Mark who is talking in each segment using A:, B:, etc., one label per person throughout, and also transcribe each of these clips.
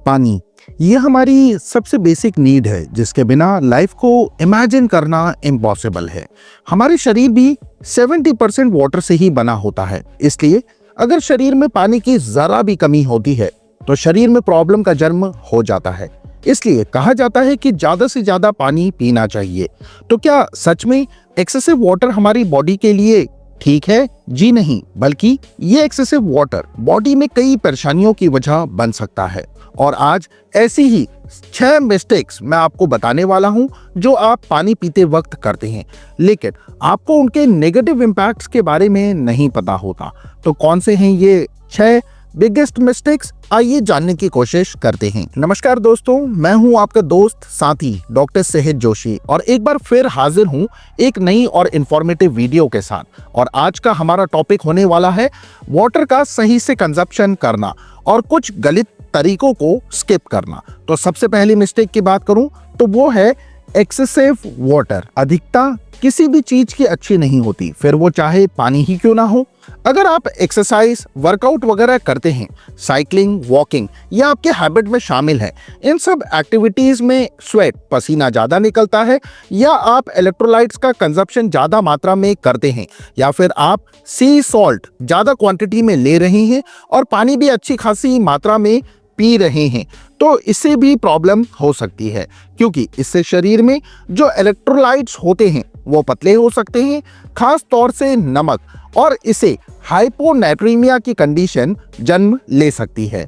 A: पानी, ये हमारी सबसे बेसिक नीड है जिसके बिना लाइफ को इमेजिन करना इम्पॉसिबल है। हमारे शरीर भी 70% वाटर से ही बना होता है, इसलिए अगर शरीर में पानी की जरा भी कमी होती है तो शरीर में प्रॉब्लम का जन्म हो जाता है। इसलिए कहा जाता है कि ज्यादा से ज्यादा पानी पीना चाहिए। तो क्या सच में एक्सेसिव वाटर हमारी बॉडी के लिए ठीक है? जी नहीं, बल्कि ये एक्सेसिव वाटर बॉडी में कई परेशानियों की वजह बन सकता है। और आज ऐसी ही 6 मिस्टेक्स मैं आपको बताने वाला हूं जो आप पानी पीते वक्त करते हैं, लेकिन आपको उनके नेगेटिव इम्पैक्ट्स के बारे में नहीं पता होता। तो कौन से हैं ये 6 बिगेस्ट मिस्टेक्स, आइए जानने की कोशिश करते हैं। नमस्कार दोस्तों, मैं हूं आपका दोस्त साथी डॉक्टर सेहत जोशी और एक बार फिर हाजिर हूं एक नई और इंफॉर्मेटिव वीडियो के साथ। और आज का हमारा टॉपिक होने वाला है वाटर का सही से कंजप्शन करना और कुछ गलत तरीकों को स्किप करना। तो सबसे पहली मिस्टेक की बात करूं तो वो है एक्सेसिव वाटर। अधिकता किसी भी चीज की अच्छी नहीं होती, फिर वो चाहे पानी ही क्यों ना हो। अगर आप एक्सरसाइज, वर्कआउट वगैरह करते हैं, साइकिलिंग, वॉकिंग या आपके हैबिट में शामिल है, इन सब एक्टिविटीज में स्वेट, पसीना ज्यादा निकलता है, या आप इलेक्ट्रोलाइट्स का कंजप्शन ज्यादा मात्रा में करते हैं, या फिर आप सी सॉल्ट ज्यादा क्वांटिटी में ले रहे हैं और पानी भी अच्छी खासी मात्रा में पी रहे हैं, तो इससे भी प्रॉब्लम हो सकती है, क्योंकि इससे शरीर में जो इलेक्ट्रोलाइट्स होते हैं वो पतले हो सकते हैं, खास तौर से नमक, और इसे हाइपोनेट्रीमिया की कंडीशन जन्म ले सकती है।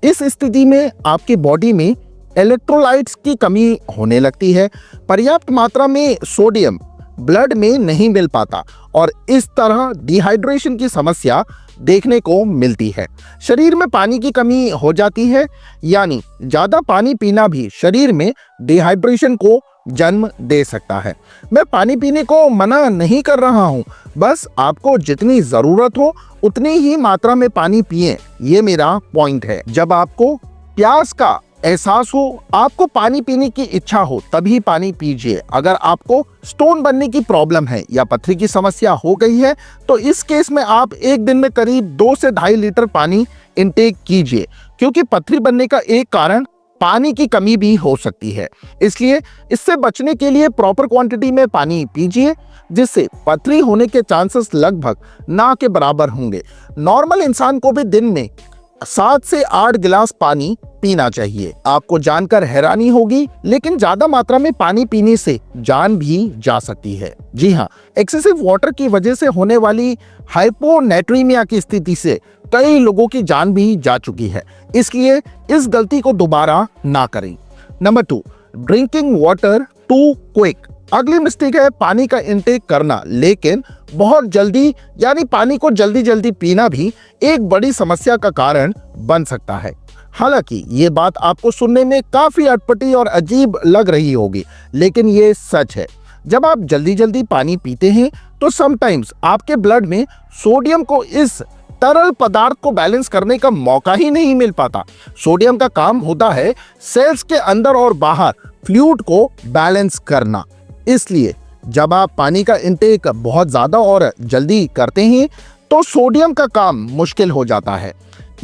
A: इस स्थिति में आपकी बॉडी में इलेक्ट्रोलाइट्स की कमी होने लगती है, पर्याप्त मात्रा में सोडियम ब्लड में नहीं मिल पाता और इस तरह डिहाइड्रेशन की समस्या देखने को मिलती है। शरीर में पानी की कमी हो जाती है, यानी ज्यादा पानी पीना भी शरीर में डिहाइड्रेशन को जन्म दे सकता है। मैं पानी पीने को मना नहीं कर रहा हूं, बस आपको जितनी जरूरत हो उतनी ही मात्रा में पानी पिएं, ये मेरा पॉइंट है। जब आपको प्यास का एहसास हो, आपको पानी पीने की इच्छा हो, तभी पानी पीजिए। अगर आपको स्टोन बनने की प्रॉब्लम है या पथरी की समस्या हो गई है तो इस केस में आप एक दिन में करीब 2 से 2.5 लीटर पानी इंटेक कीजिए, क्योंकि पथरी बनने का एक कारण पानी की कमी भी हो सकती है। इसलिए इससे बचने के लिए प्रॉपर क्वांटिटी में पानी पीजिए, जिससे पथरी होने के चांसेस लगभग ना के बराबर होंगे। नॉर्मल इंसान को भी दिन में 7 से 8 गिलास पानी पीना चाहिए। आपको जानकर हैरानी होगी, लेकिन ज्यादा मात्रा में पानी पीने से जान भी जा सकती है। जी हाँ, एक्सेसिव वाटर की वजह से होने वाली हाइपोनेट्रीमिया की स्थिति से कई लोगों की जान भी जा चुकी है, इसलिए इस गलती को दोबारा ना करें। Number 2, drinking water too quick. अगली मिस्टेक है पानी का इंटेक करना, लेकिन बहुत जल्दी, यानी पानी को जल्दी जल्दी पीना भी एक बड़ी समस्या का कारण बन सकता है। हालांकि ये बात आपको सुनने में काफी अटपटी और अजीब लग रही होगी, लेकिन ये सच है। जब आप जल्दी जल्दी पानी पीते हैं तो समटाइम्स आपके ब्लड में सोडियम को इस तरल पदार्थ को बैलेंस करने का मौका ही नहीं मिल पाता। सोडियम का काम होता है सेल्स के अंदर और बाहर फ्लूइड को बैलेंस करना। इसलिए जब आप पानी का इंटेक बहुत ज्यादा और जल्दी करते हैं तो सोडियम का काम मुश्किल हो जाता है।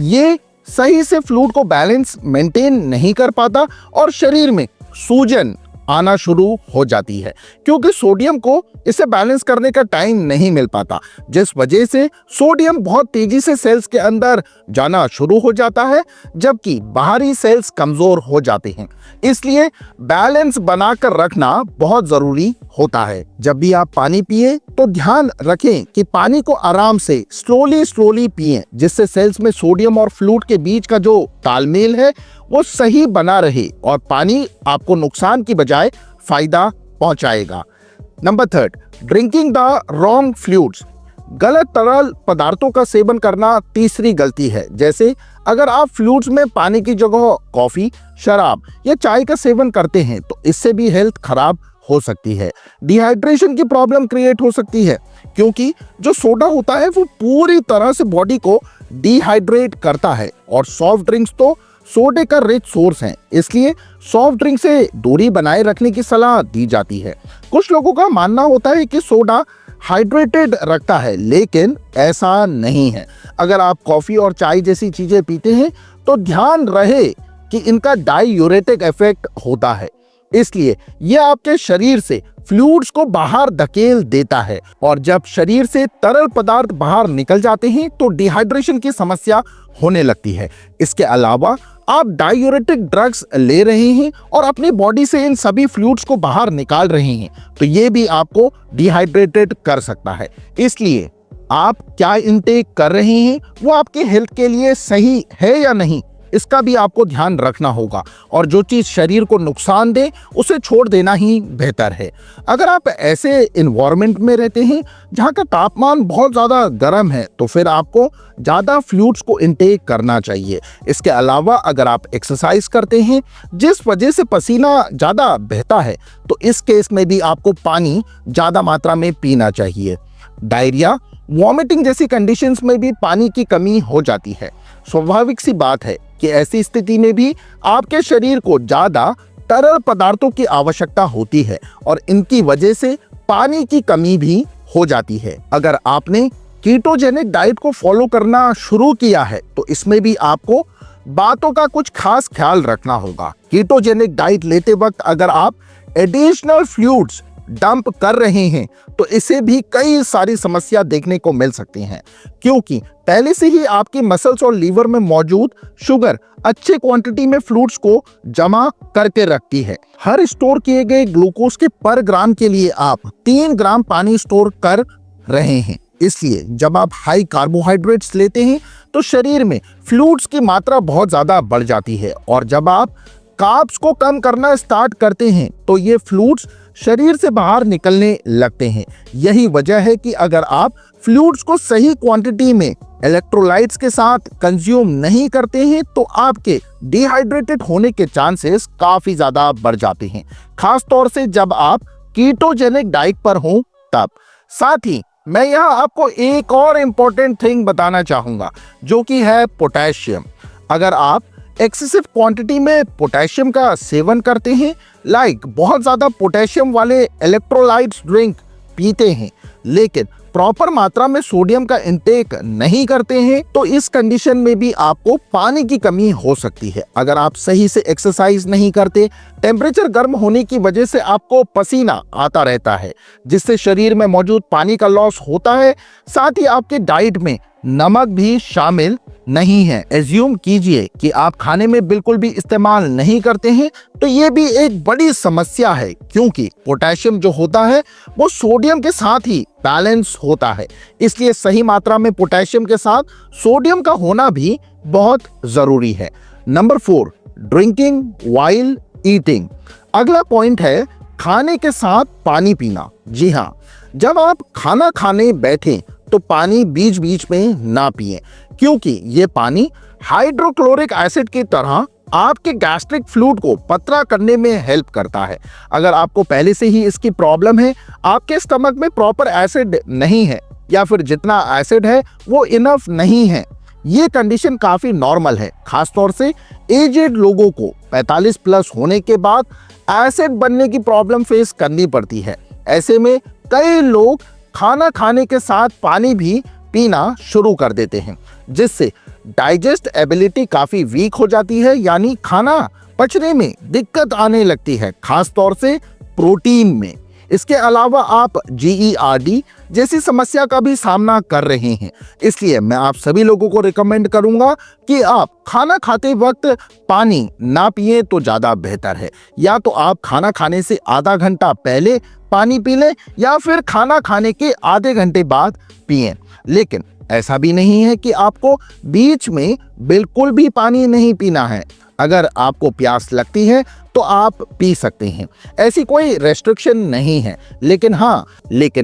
A: ये सही से फ्लूइड को बैलेंस मेंटेन नहीं कर पाता और शरीर में सूजन आना शुरू हो जाती है, क्योंकि सोडियम को इसे बैलेंस करने का टाइम नहीं मिल पाता, जिस वजह से सोडियम बहुत तेजी से सेल्स के अंदर जाना शुरू हो जाता है, जबकि बाहरी सेल्स कमजोर हो जाते हैं। इसलिए बैलेंस बनाकर रखना बहुत जरूरी होता है। जब भी आप पानी पिए तो ध्यान रखें कि पानी को आराम से स्लोली पिएं, जिससे सेल्स में सोडियम और फ्लूइड के बीच का जो तालमेल है वो सही बना रहे और पानी आपको नुकसान की बजाय फायदा पहुंचाएगा। Number 3, drinking the wrong fluids. गलत तरल पदार्थों का सेवन करना तीसरी गलती है। जैसे अगर आप फ्लूइड्स में पानी की जगह कॉफी, शराब या चाय का सेवन करते हैं तो इससे भी हेल्थ खराब हो सकती है। डिहाइड्रेशन की प्रॉब्लम क्रिएट हो सकती है, क्योंकि जो सोडा होता है वो पूरी तरह से बॉडी को डिहाइड्रेट करता है और सॉफ्ट ड्रिंक्स तो सोडे का रिच सोर्स है, इसलिए सॉफ्ट ड्रिंक से दूरी बनाए रखने की सलाह दी जाती है। कुछ लोगों का मानना होता है कि सोडा हाइड्रेटेड रखता है, लेकिन ऐसा नहीं है। अगर आप कॉफी और चाय जैसी चीजें पीते हैं तो ध्यान रहे कि इनका डायूरेटिक इफेक्ट होता है, इसलिए यह आपके शरीर से फ्लूइड्स को बाहर धकेल देता है और जब शरीर से तरल पदार्थ बाहर निकल जाते हैं तो डिहाइड्रेशन की समस्या होने लगती है। इसके अलावा आप डायूरेटिक ड्रग्स ले रहे हैं और अपनी बॉडी से इन सभी फ्लूइड्स को बाहर निकाल रहे हैं तो ये भी आपको डिहाइड्रेटेड कर सकता है। इसलिए आप क्या इनटेक कर रहे हैं वो आपके हेल्थ के लिए सही है या नहीं, इसका भी आपको ध्यान रखना होगा और जो चीज़ शरीर को नुकसान दे उसे छोड़ देना ही बेहतर है। अगर आप ऐसे इन्वायरमेंट में रहते हैं जहाँ का तापमान बहुत ज़्यादा गर्म है तो फिर आपको ज़्यादा फ्लूइड्स को इनटेक करना चाहिए। इसके अलावा अगर आप एक्सरसाइज करते हैं जिस वजह से पसीना ज़्यादा बहता है तो इस केस में भी आपको पानी ज़्यादा मात्रा में पीना चाहिए। डायरिया, वॉमिटिंग जैसी कंडीशंस में भी पानी की कमी हो जाती है। स्वाभाविक सी बात है कि ऐसी स्थिति में भी आपके शरीर को ज़्यादा तरल पदार्थों की आवश्यकता होती है और इनकी वजह से पानी की कमी भी हो जाती है। अगर आपने कीटोजेनिक डाइट को फॉलो करना शुरू किया है तो इसमें भी आपको बातों का कुछ खास ख्याल रखना होगा। कीटोजेनिक डाइट लेते वक्त अगर आप एडिशनल फ्लूइड्स डंप कर रहे हैं तो इसे भी कई सारी समस्या देखने को मिल सकती हैं, क्योंकि पहले से ही आपकी मसल्स और लीवर में मौजूद शुगर अच्छे क्वांटिटी में फ्लूइड्स को जमा करके रखती है। हर स्टोर किए गए ग्लूकोज के पर ग्राम के लिए आप 3 ग्राम पानी स्टोर कर रहे हैं। इसलिए जब आप हाई कार्बोहाइड्रेट्स लेते हैं तो शरीर में फ्लूइड्स की मात्रा बहुत ज़्यादा बढ़ जाती है और जब आप कार्ब्स को कम करना स्टार्ट करते हैं तो ये फ्लूइड्स शरीर से बाहर निकलने लगते हैं। यही वजह है कि अगर आप फ्लूइड्स को सही क्वांटिटी में इलेक्ट्रोलाइट्स के साथ कंज्यूम नहीं करते हैं तो आपके डिहाइड्रेटेड होने के चांसेस काफ़ी ज़्यादा बढ़ जाते हैं, खास तौर से जब आप कीटोजेनिक डाइट पर हों तब। साथ ही मैं यहाँ आपको एक और इम्पोर्टेंट थिंग बताना चाहूँगा जो कि है पोटेशियम। अगर आप एक्सेसिव क्वांटिटी में पोटेशियम का सेवन करते हैं, बहुत ज़्यादा पोटेशियम वाले इलेक्ट्रोलाइट्स ड्रिंक पीते हैं लेकिन प्रॉपर मात्रा में सोडियम का इंटेक नहीं करते हैं तो इस कंडीशन में भी आपको पानी की कमी हो सकती है। अगर आप सही से एक्सरसाइज नहीं करते, टेम्परेचर गर्म होने की वजह से आपको पसीना आता रहता है जिससे शरीर में मौजूद पानी का लॉस होता है। साथ ही आपके डाइट में नमक भी शामिल नहीं है। एज्यूम कीजिए कि आप खाने में बिल्कुल भी इस्तेमाल नहीं करते हैं तो ये भी एक बड़ी समस्या है, क्योंकि पोटेशियम जो होता है वो सोडियम के साथ ही बैलेंस होता है। इसलिए सही मात्रा में पोटेशियम के साथ सोडियम का होना भी बहुत ज़रूरी है। Number 4, drinking while eating. अगला पॉइंट है खाने के साथ पानी पीना। जी हाँ, जब आप खाना खाने बैठें तो पानी बीच बीच में ना पिएं, क्योंकि ये पानी हाइड्रोक्लोरिक एसिड की तरह आपके गैस्ट्रिक फ्लूइड को पतला करने में हेल्प करता है। अगर आपको पहले से ही इसकी प्रॉब्लम है, आपके स्टमक में प्रॉपर एसिड नहीं है या फिर जितना एसिड है वो इनफ नहीं है, ये कंडीशन काफ़ी नॉर्मल है। खासतौर से एजेड लोगों को 45 प्लस होने के बाद एसिड बनने की प्रॉब्लम फेस करनी पड़ती है। ऐसे में कई लोग खाना खाने के साथ पानी भी पीना शुरू कर देते हैं जिससे डाइजेस्ट एबिलिटी काफ़ी वीक हो जाती है, यानी खाना पचने में दिक्कत आने लगती है, खास तौर से प्रोटीन में। इसके अलावा आप GERD जैसी समस्या का भी सामना कर रहे हैं। इसलिए मैं आप सभी लोगों को रिकमेंड करूंगा कि आप खाना खाते वक्त पानी ना पिए तो ज़्यादा बेहतर है। या तो आप खाना खाने से आधा घंटा पहले पानी पी लें या फिर खाना खाने के आधे घंटे बाद पिएं। लेकिन ऐसा भी नहीं है कि आपको बीच में बिल्कुल भी पानी नहीं पीना है। अगर आपको प्यास लगती है तो आप पी सकते हैं, ऐसी कोई रेस्ट्रिक्शन नहीं है। लेकिन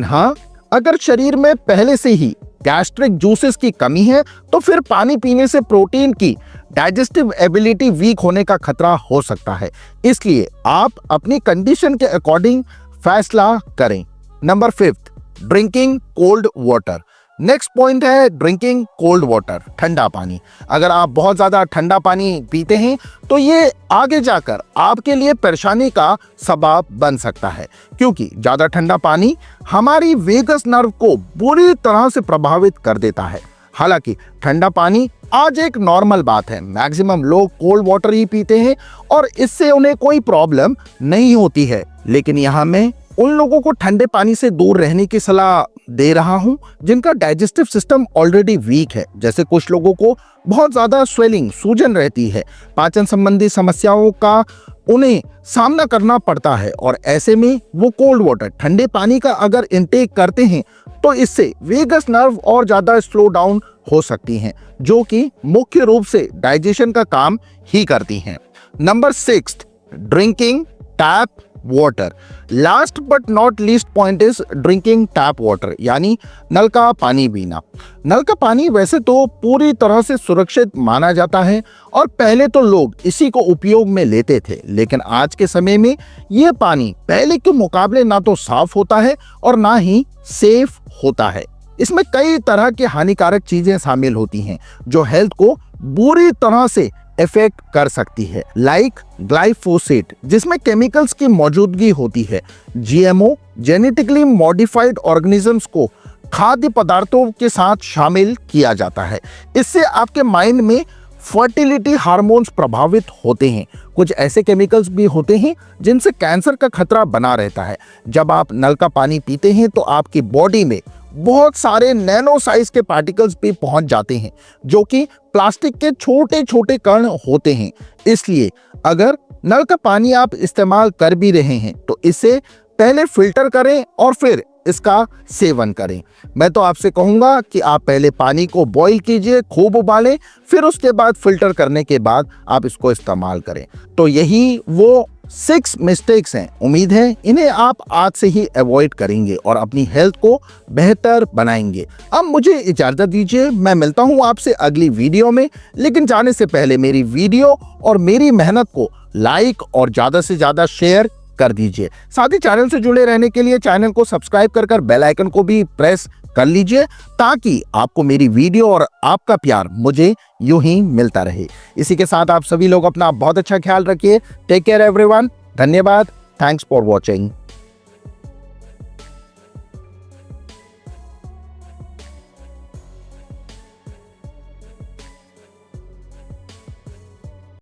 A: हाँ, अगर शरीर में पहले से ही गैस्ट्रिक जूसेस की कमी है तो फिर पानी पीने से प्रोटीन की डाइजेस्टिव एबिलिटी वीक होने का खतरा हो सकता है। इसलिए आप अपनी कंडीशन के अकॉर्डिंग फैसला करें। Number 5, drinking cold water. Next point है ड्रिंकिंग कोल्ड वाटर, ठंडा पानी। अगर आप बहुत ज़्यादा ठंडा पानी पीते हैं तो ये आगे जाकर आपके लिए परेशानी का सबब बन सकता है, क्योंकि ज़्यादा ठंडा पानी हमारी वेगस नर्व को बुरी तरह से प्रभावित कर देता है। हालांकि ठंडा पानी आज एक नॉर्मल बात है, मैक्सिमम लोग कोल्ड वाटर ही पीते हैं और इससे उन्हें कोई प्रॉब्लम नहीं होती है। लेकिन यहाँ मैं उन लोगों को ठंडे पानी से दूर रहने की सलाह दे रहा हूँ जिनका डाइजेस्टिव सिस्टम ऑलरेडी वीक है। जैसे कुछ लोगों को बहुत ज्यादा स्वेलिंग, सूजन रहती है, पाचन संबंधी समस्याओं का उन्हें सामना करना पड़ता है और ऐसे में वो कोल्ड वाटर, ठंडे पानी का अगर इंटेक करते हैं तो इससे वेगस नर्व और ज्यादा स्लो डाउन हो सकती हैं, जो कि मुख्य रूप से डाइजेशन का काम ही करती हैं। Number 6, drinking tap water. Last but not least point is drinking tap water, यानी नल का पानी पीना। नल का पानी वैसे तो पूरी तरह से सुरक्षित माना जाता है और पहले तो लोग इसी को उपयोग में लेते थे, लेकिन आज के समय में यह पानी पहले के मुकाबले ना तो साफ होता है और ना ही सेफ होता है। इसमें कई तरह के हानिकारक चीजें शामिल होती हैं जो हेल्थ को बुरी तरह से इफेक्ट कर सकती है, लाइक ग्लाइफोसेट, जिसमें केमिकल्स की मौजूदगी होती है। जीएमओ, जेनेटिकली मॉडिफाइड ऑर्गेनिजम्स को खाद्य पदार्थों के साथ शामिल किया जाता है। इससे आपके माइंड में फर्टिलिटी हार्मोन्स प्रभावित होते हैं। कुछ ऐसे केमिकल्स भी होते हैं जिनसे कैंसर का खतरा बना रहता है। जब आप नल का पानी पीते हैं तो आपकी बॉडी में बहुत सारे नैनो साइज के पार्टिकल्स भी पहुंच जाते हैं जो कि प्लास्टिक के छोटे छोटे कण होते हैं। इसलिए अगर नल का पानी आप इस्तेमाल कर भी रहे हैं तो इसे पहले फिल्टर करें और फिर इसका सेवन करें। मैं तो आपसे कहूंगा कि आप पहले पानी को बॉईल कीजिए, खूब उबालें, फिर उसके बाद फिल्टर करने के बाद आप इसको इस्तेमाल करें। तो यही वो 6 मिस्टेक्स हैं। उम्मीद है इन्हें आप आज से ही अवॉइड करेंगे और अपनी हेल्थ को बेहतर बनाएंगे। अब मुझे इजाजत दीजिए, मैं मिलता हूं आपसे अगली वीडियो में। लेकिन जाने से पहले मेरी वीडियो और मेरी मेहनत को लाइक और ज्यादा से ज्यादा शेयर कर दीजिए। साथ ही चैनल से जुड़े रहने के लिए चैनल को सब्सक्राइब कर बेल आइकन को भी प्रेस कर लीजिए ताकि आपको मेरी वीडियो और आपका प्यार मुझे यूं ही मिलता रहे। इसी के साथ आप सभी लोग अपना बहुत अच्छा ख्याल रखिए। Take care everyone. धन्यवाद। Thanks for watching.